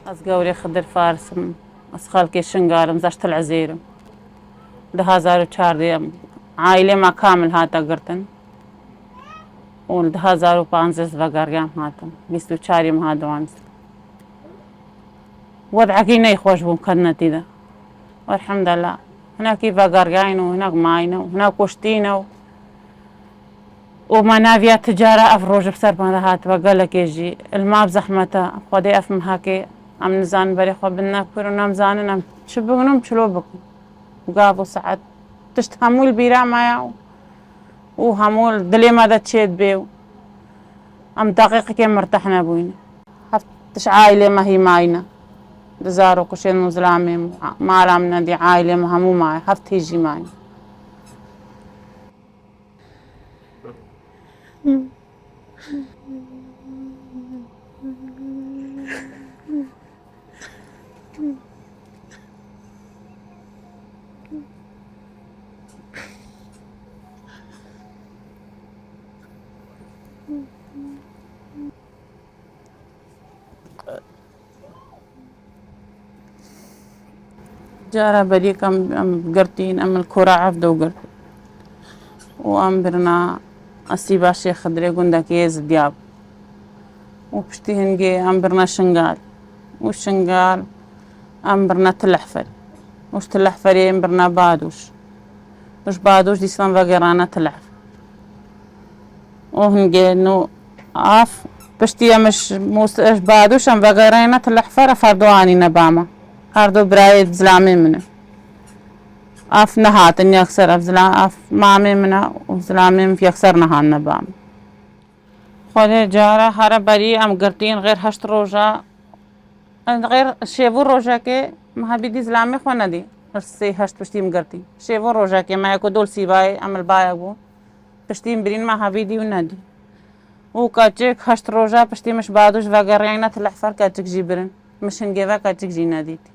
از گەورەی خدر فارسم از خەڵکی شنگارم زەشتە العزێرم 2014 عایلێما کامل هاتە گرتن و 2015 بەگەڕیام هاتم 24 مەها وەضعەکەی نەیخۆش بووم کەنەتیدا وەرحەمدەلله هەناکی بەگەڕیاین و هەناک ماینە و هەناک کوشتینە و ما ناویە تجارە ئەف ڕۆژە بسەرمانە هاتووە گەلەکێژی ئلما بزەحمەتە خودێ ئەفم هاکێ ئەم نزان بەرێ خۆ بنەکوور و نەمزانن ئەم چ بگنم چلۆ بکن گاو و سەعەت تشت هەموو بیرامایە و هەموو دلێمە دەچێت بێ و ئەم دەقیقێ مرتەح نەبووین هەفتش عایلێمە هی ماینە دزار و کوشێن و زلامێم مارام نەدی عایلێمە هەموو مایە هەفت هیژی ماینە جارە بەریکەم ئەم گرتین ئەم کۆرە عەفدە و گرت و ئەم برنا ئەسی باشێ خدرێ گوندەکەی زدیاب و پشتی هەنگێ ئەم برنە شنگال و شنگال ئەم برنە تلەحفەر وش تلەحفەرێ ئەم برنە بادوش وش بادوش دیسان بەگەڕانە تلەحف و هەنگێ نو ئاف پشتی ئەمش موسەش بادوش ئەم بەگەڕێنە تلەحفەرە فەردوانی نەبامە هەردوو برایەت زلامێ منە ئاف نەهاتن یەکسەر ئەف مامێ منە و زلامێم یەکسەر نەهان نەبام خۆدێ جارە هەرە بەری ئەم گرتین غێر هەشت ڕۆژە غێر شێڤوو ڕۆژەکێ مەهەبیدی زلامێ خۆ نەدی سێ هەشت پشتیم گرتی شێڤوو ڕۆژەکێ مایەکۆ دۆل سیبای ئەمل باە بوو پشتیم برین مەهەبیدی و نەدی و کەچێک هەشت ڕۆژە پشتیمش بادوش ڤەگەڕیانە تلەحفەر کەچێکژی برن مشنگێڤە کەچێکژی نەدیتی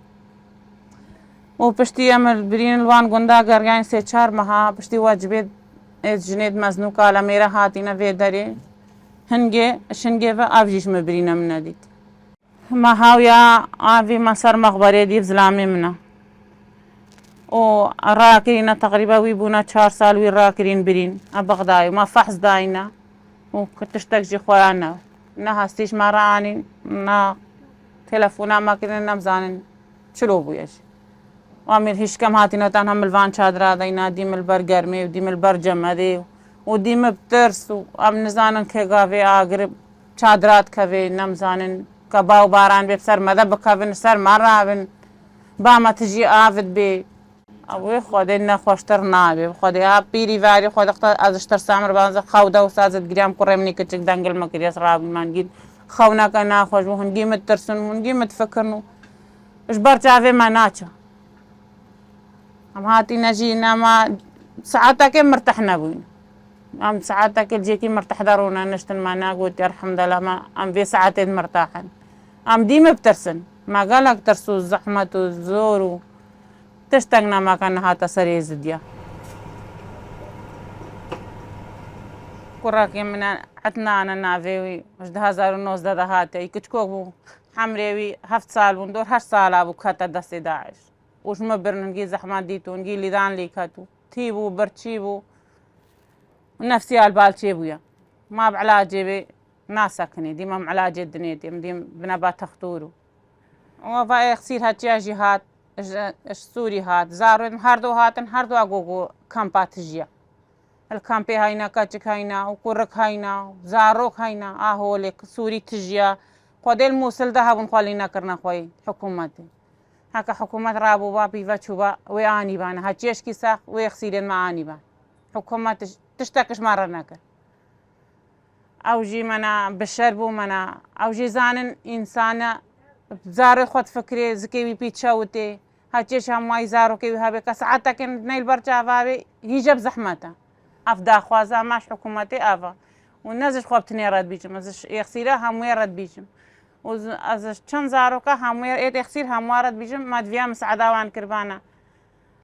و پشتی ئەمە برین لوان گوندا گەڕیان سێ چار مەها پشتی واجبێت ژنێت مەزنووکە لە مێرە هاتینە vê derê hingê şingêve av jî ji me birîne min nedît me hawiya avî me ser mexberê dîv zilamê min e û rakirîne teqrîba wî bûne 4 sal wî rakirîn birîn a Bexdayê me fehez dayîne û tiştek jî xweya ne ne hestîş me raanîn ne telefona me kirin nemzanin çilo bûye jî وامیر هیچ کەم هاتینە تەنها ملوان چادرا دەینا دیمل بەر گەرمێ و دیمل بەر جەمەدێ و دیمە بترس و ئەم نزانن کێگاوێ ئاگر چادرات کەوێ نەمزانن کە باو باران بێ سەر مەدە بکەون سەر مەڕاون بامە تژی ئاوت بێ ئەوێ خۆدێ نەخۆشتر نابێ خۆدێ ئا پیری واری خۆدەختە ئەزشتر سامر بازە خەودە و سازت گریام کوڕێمنی کچک دەنگل مەکرێس ڕابمانگیر خەونەکە ناخۆش بوو هەنگیمت ترسن و هەنگیمت فکردن و ش بەر چاوێ مە ناچە ئەم هاتینە ژی نەما سەعاتێکێ مرتەح نەبووین ئەم سەعاتێکێ جێکی مرتەح دەڕوونە نشتنمان ناگوتی ئەرحەمدەلله ئەم vê سەعاتێت مرتاحن ئەم دیمە بترسن مەگەلێک ترس و زەحمەت و زۆر و تشتێک نەماکە نەهاتە سەرێ زدیە کوڕەکەی منە عەتنانە ناوێوی 2019 دەهاتەی کچکۆک بوو حەمرێوی 7 سال بوون دۆر 8 سالا بوو کەتە دەستی داعش وژمە برنگی زەحمەت دیتونگی لیدان لی کەت و تی بوو بەرچی بوو نەفسی ئالبالچێ بووە ما بعلاجێ بێ ناسەکنێ دیمەم علاجێت دنێتیم دیم بنەبا تەختور و وەڤە ئەخسیر هەچیاژی هات سووری هات زارۆێن هەردوو هاتن هەردووە گۆگۆ کەمپاتژیە کەمپێ هاینا کەچک هاینا و کوڕک هاینا و زارۆک هاینا ئاهۆلێک سووری تژیە خۆدێل مووسلدە هەبوون خۆلی نەکردنە خۆی حکوومەتی هەکە حکوومەت ڕابوو با پیڤە چوبە وێ ئانیبانە هەچێشکی ساخ وێ خسیرێن مە ئانیبان حکوومەت تشتێکشمە ڕە نەکرد ئەوژی منە بشەر بوو منە ئەوژی زانن ئینسانە زارۆی خۆت فکرێ زکێوی پیچەوتێ هەچێش هەمووای زارۆکەوی هەبێ کە سەعاتەکەن نەیل بەرچاوابێ هیچە بزەحمەتە ئەف داخوازە ماش حکوومەتێ ئاڤە و نەزش خۆ بتنێ ڕەت بیچم ئەزش ئێخسیرە هەمووی ڕەت بیچم ئەزش چەند زارۆکە هەمووی ئێت ئێخسیر هەمووە ڕەت بیچم مادڤیا مسعەداوان کردبانە